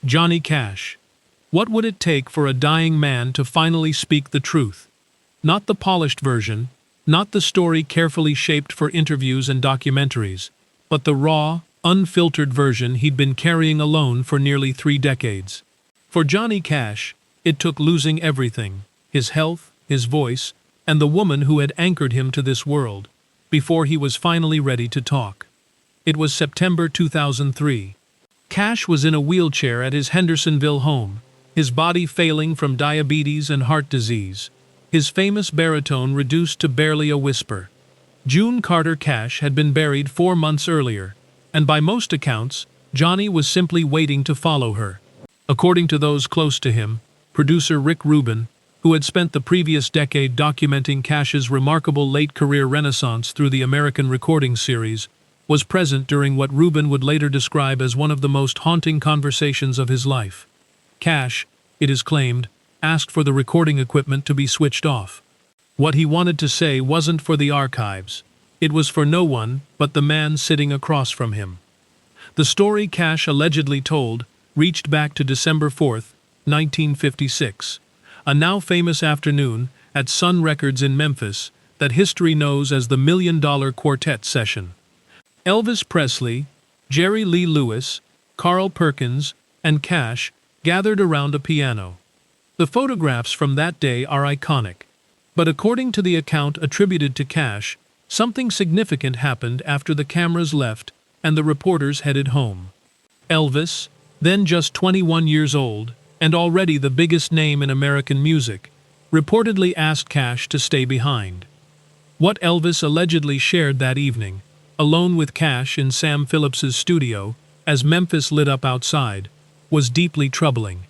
Johnny Cash. What would it take for a dying man to finally speak the truth? Not the polished version, not the story carefully shaped for interviews and documentaries, but the raw, unfiltered version he'd been carrying alone for nearly 3 decades. For Johnny Cash, it took losing everything, his health, his voice, and the woman who had anchored him to this world, before he was finally ready to talk. It was September 2003. Cash was in a wheelchair at his Hendersonville home, his body failing from diabetes and heart disease, his famous baritone reduced to barely a whisper. June Carter Cash had been buried 4 months earlier, and by most accounts, Johnny was simply waiting to follow her. According to those close to him, producer Rick Rubin, who had spent the previous decade documenting Cash's remarkable late-career renaissance through the American Recording series, was present during what Rubin would later describe as one of the most haunting conversations of his life. Cash, it is claimed, asked for the recording equipment to be switched off. What he wanted to say wasn't for the archives. It was for no one but the man sitting across from him. The story Cash allegedly told reached back to December 4, 1956, a now famous afternoon at Sun Records in Memphis that history knows as the $1 Million Quartet Session. Elvis Presley, Jerry Lee Lewis, Carl Perkins, and Cash gathered around a piano. The photographs from that day are iconic. But according to the account attributed to Cash, something significant happened after the cameras left and the reporters headed home. Elvis, then just 21 years old, and already the biggest name in American music, reportedly asked Cash to stay behind. What Elvis allegedly shared that evening, alone with Cash in Sam Phillips's studio, as Memphis lit up outside, was deeply troubling.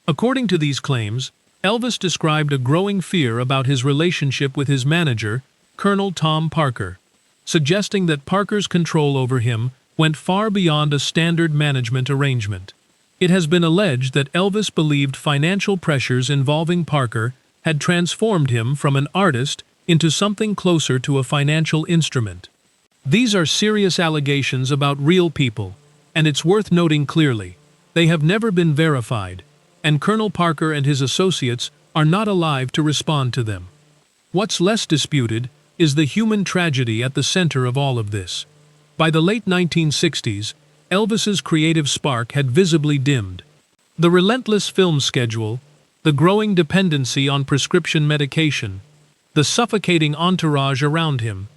According to these claims, Elvis described a growing fear about his relationship with his manager, Colonel Tom Parker, suggesting that Parker's control over him went far beyond a standard management arrangement. It has been alleged that Elvis believed financial pressures involving Parker had transformed him from an artist into something closer to a financial instrument. These are serious allegations about real people, and it's worth noting clearly, they have never been verified, and Colonel Parker and his associates are not alive to respond to them. What's less disputed is the human tragedy at the center of all of this. By the late 1960s, Elvis's creative spark had visibly dimmed. The relentless film schedule, the growing dependency on prescription medication, the suffocating entourage around him,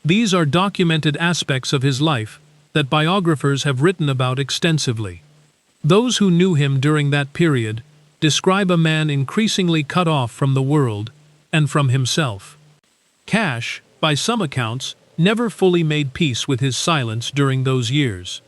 these are documented aspects of his life that biographers have written about extensively. Those who knew him during that period describe a man increasingly cut off from the world and from himself. Cash, by some accounts, never fully made peace with his silence during those years.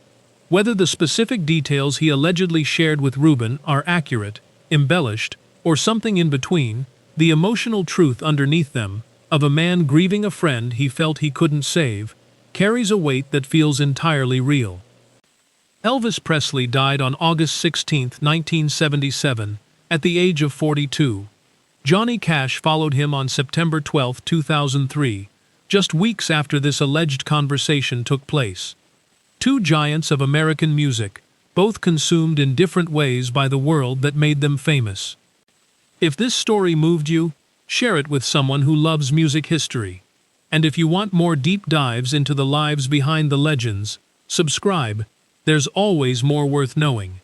Whether the specific details he allegedly shared with Rubin are accurate, embellished, or something in between, the emotional truth underneath them, of a man grieving a friend he felt he couldn't save, carries a weight that feels entirely real. Elvis Presley died on August 16, 1977, at the age of 42. Johnny Cash followed him on September 12, 2003, just weeks after this alleged conversation took place. Two giants of American music, both consumed in different ways by the world that made them famous. If this story moved you, share it with someone who loves music history. And if you want more deep dives into the lives behind the legends, subscribe. There's always more worth knowing.